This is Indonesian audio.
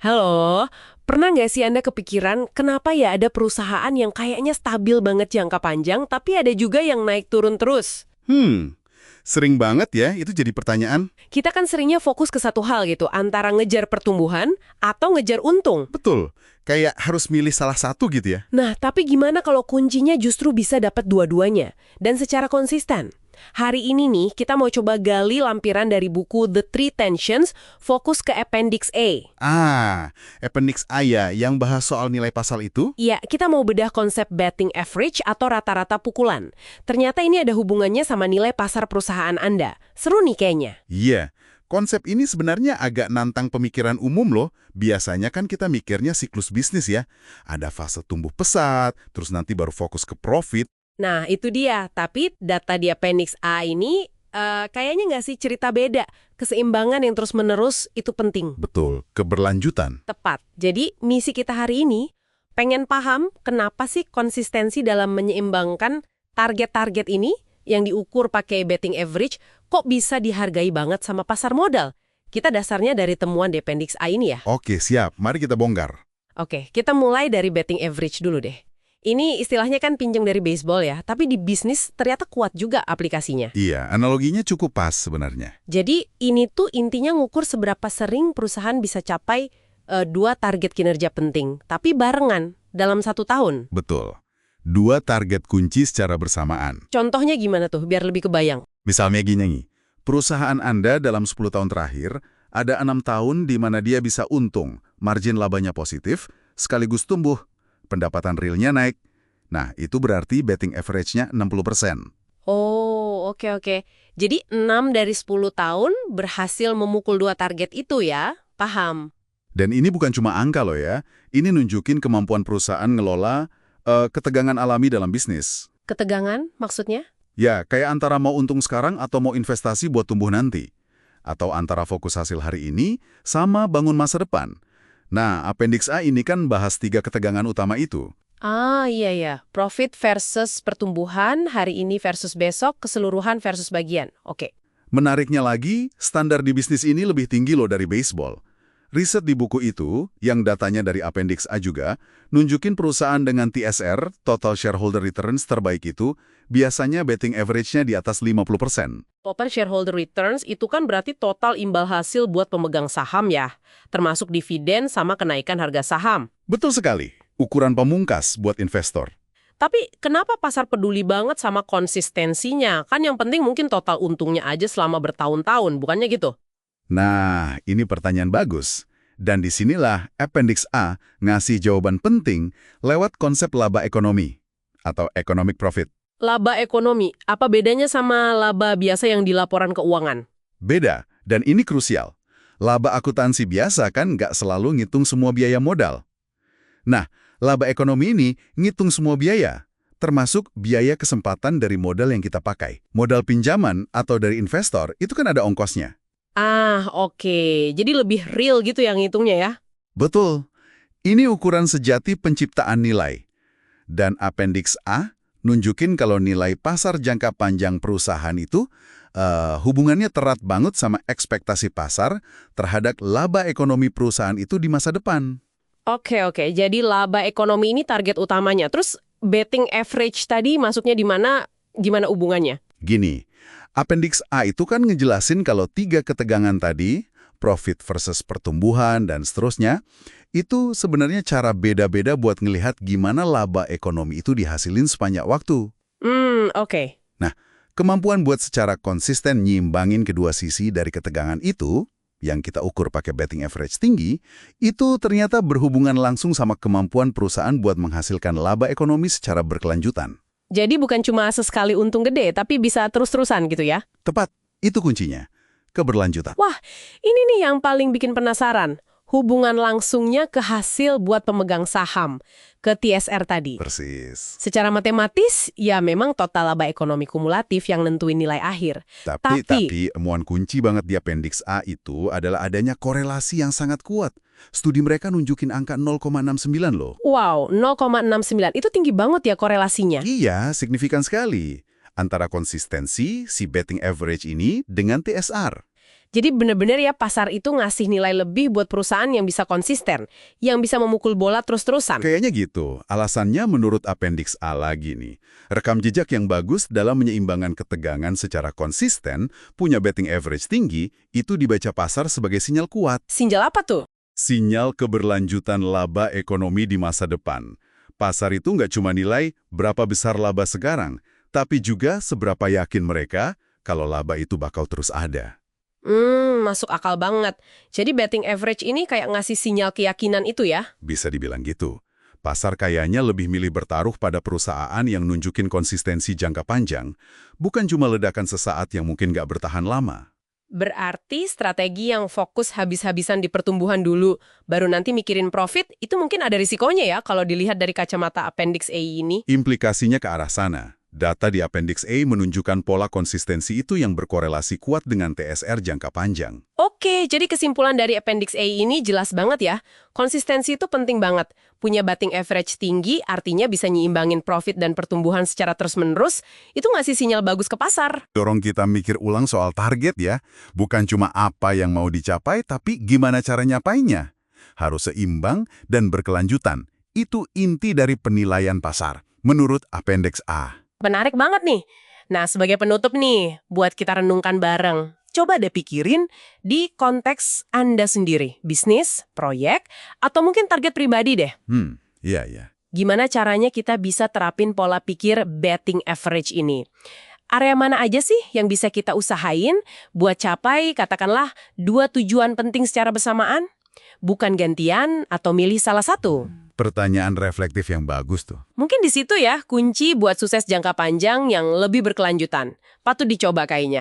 Halo, pernah nggak sih Anda kepikiran kenapa ya ada perusahaan yang kayaknya stabil banget jangka panjang, tapi ada juga yang naik turun terus? Sering banget ya itu jadi pertanyaan. Kita kan seringnya fokus ke satu hal gitu, antara ngejar pertumbuhan atau ngejar untung. Betul, kayak harus milih salah satu gitu ya. Nah, tapi gimana kalau kuncinya justru bisa dapat dua-duanya, dan secara konsisten? Hari ini nih, kita mau coba gali lampiran dari buku The Three Tensions, fokus ke Appendix A. Appendix A ya, yang bahas soal nilai pasal itu? Iya, kita mau bedah konsep betting average atau rata-rata pukulan. Ternyata ini ada hubungannya sama nilai pasar perusahaan Anda. Seru nih kayaknya. Iya, konsep ini sebenarnya agak nantang pemikiran umum loh. Biasanya kan kita mikirnya siklus bisnis ya. Ada fase tumbuh pesat, terus nanti baru fokus ke profit. Nah, itu dia. Tapi data di Appendix A ini kayaknya nggak sih cerita beda. Keseimbangan yang terus-menerus itu penting. Betul, keberlanjutan. Tepat. Jadi, misi kita hari ini pengen paham kenapa sih konsistensi dalam menyeimbangkan target-target ini yang diukur pakai betting average kok bisa dihargai banget sama pasar modal. Kita dasarnya dari temuan di Appendix A ini ya. Oke, siap. Mari kita bongkar. Oke, kita mulai dari betting average dulu deh. Ini istilahnya kan pinjam dari baseball ya, tapi di bisnis ternyata kuat juga aplikasinya. Iya, analoginya cukup pas sebenarnya. Jadi ini tuh intinya ngukur seberapa sering perusahaan bisa capai dua target kinerja penting, tapi barengan dalam 1 tahun. Betul. Dua target kunci secara bersamaan. Contohnya gimana tuh, biar lebih kebayang? Misalnya gini nih, perusahaan Anda dalam 10 tahun terakhir, ada 6 tahun di mana dia bisa untung, margin labanya positif, sekaligus tumbuh, pendapatan realnya naik. Nah, itu berarti betting average-nya 60%. Oh, oke. Jadi 6 dari 10 tahun berhasil memukul dua target itu ya? Paham. Dan ini bukan cuma angka loh ya, ini nunjukin kemampuan perusahaan ngelola ketegangan alami dalam bisnis. Ketegangan maksudnya? Ya, kayak antara mau untung sekarang atau mau investasi buat tumbuh nanti. Atau antara fokus hasil hari ini sama bangun masa depan. Nah, Appendix A ini kan bahas 3 ketegangan utama itu. Iya. Profit versus pertumbuhan, hari ini versus besok, keseluruhan versus bagian. Oke. Menariknya lagi, standar di bisnis ini lebih tinggi loh dari baseball. Riset di buku itu, yang datanya dari Appendix A juga, nunjukin perusahaan dengan TSR, Total Shareholder Returns terbaik itu, biasanya betting average-nya di atas 50%. Total shareholder returns itu kan berarti total imbal hasil buat pemegang saham ya, termasuk dividen sama kenaikan harga saham. Betul sekali, ukuran pemungkas buat investor. Tapi kenapa pasar peduli banget sama konsistensinya? Kan yang penting mungkin total untungnya aja selama bertahun-tahun, bukannya gitu? Nah, ini pertanyaan bagus. Dan disinilah Appendix A ngasih jawaban penting lewat konsep laba ekonomi atau economic profit. Laba ekonomi, apa bedanya sama laba biasa yang di laporan keuangan? Beda, dan ini krusial. Laba akuntansi biasa kan nggak selalu ngitung semua biaya modal. Nah, laba ekonomi ini ngitung semua biaya, termasuk biaya kesempatan dari modal yang kita pakai. Modal pinjaman atau dari investor itu kan ada ongkosnya. Oke. Jadi lebih real gitu yang ngitungnya ya? Betul. Ini ukuran sejati penciptaan nilai. Dan Appendix A nunjukin kalau nilai pasar jangka panjang perusahaan itu hubungannya erat banget sama ekspektasi pasar terhadap laba ekonomi perusahaan itu di masa depan. Oke. Jadi laba ekonomi ini target utamanya. Terus betting average tadi masuknya di mana? Gimana hubungannya? Gini, Appendix A itu kan ngejelasin kalau 3 ketegangan tadi, profit versus pertumbuhan dan seterusnya, itu sebenarnya cara beda-beda buat ngelihat gimana laba ekonomi itu dihasilin sepanjang waktu. Oke. Nah, kemampuan buat secara konsisten nyimbangin kedua sisi dari ketegangan itu, yang kita ukur pakai betting average tinggi, itu ternyata berhubungan langsung sama kemampuan perusahaan buat menghasilkan laba ekonomi secara berkelanjutan. Jadi bukan cuma sesekali untung gede, tapi bisa terus-terusan gitu ya? Tepat, itu kuncinya. Keberlanjutan. Wah, ini nih yang paling bikin penasaran. Hubungan langsungnya ke hasil buat pemegang saham, ke TSR tadi. Persis. Secara matematis, ya memang total laba ekonomi kumulatif yang nentuin nilai akhir. Tapi temuan kunci banget di Appendix A itu adalah adanya korelasi yang sangat kuat. Studi mereka nunjukin angka 0,69 loh. Wow, 0,69. Itu tinggi banget ya korelasinya. Iya, signifikan sekali. Antara konsistensi si betting average ini dengan TSR. Jadi benar-benar ya pasar itu ngasih nilai lebih buat perusahaan yang bisa konsisten, yang bisa memukul bola terus-terusan. Kayaknya gitu. Alasannya menurut Appendix A lagi nih. Rekam jejak yang bagus dalam menyeimbangkan ketegangan secara konsisten, punya betting average tinggi, itu dibaca pasar sebagai sinyal kuat. Sinyal apa tuh? Sinyal keberlanjutan laba ekonomi di masa depan. Pasar itu nggak cuma nilai berapa besar laba sekarang, tapi juga seberapa yakin mereka kalau laba itu bakal terus ada. Masuk akal banget. Jadi betting average ini kayak ngasih sinyal keyakinan itu ya? Bisa dibilang gitu. Pasar kayaknya lebih milih bertaruh pada perusahaan yang nunjukin konsistensi jangka panjang, bukan cuma ledakan sesaat yang mungkin nggak bertahan lama. Berarti strategi yang fokus habis-habisan di pertumbuhan dulu, baru nanti mikirin profit, itu mungkin ada risikonya ya kalau dilihat dari kacamata Appendix A ini. Implikasinya ke arah sana. Data di Appendix A menunjukkan pola konsistensi itu yang berkorelasi kuat dengan TSR jangka panjang. Oke, jadi kesimpulan dari Appendix A ini jelas banget ya. Konsistensi itu penting banget. Punya batting average tinggi, artinya bisa nyiimbangin profit dan pertumbuhan secara terus-menerus, itu ngasih sinyal bagus ke pasar. Dorong kita mikir ulang soal target ya. Bukan cuma apa yang mau dicapai, tapi gimana cara nyapainya. Harus seimbang dan berkelanjutan. Itu inti dari penilaian pasar, menurut Appendix A. Menarik banget nih. Nah, sebagai penutup nih, buat kita renungkan bareng. Coba deh pikirin di konteks Anda sendiri, bisnis, proyek, atau mungkin target pribadi deh. Iya. Gimana caranya kita bisa terapin pola pikir betting average ini? Area mana aja sih yang bisa kita usahain buat capai, katakanlah, 2 tujuan penting secara bersamaan? Bukan gantian atau milih salah satu. Pertanyaan reflektif yang bagus tuh. Mungkin di situ ya kunci buat sukses jangka panjang yang lebih berkelanjutan. Patut dicoba kayaknya.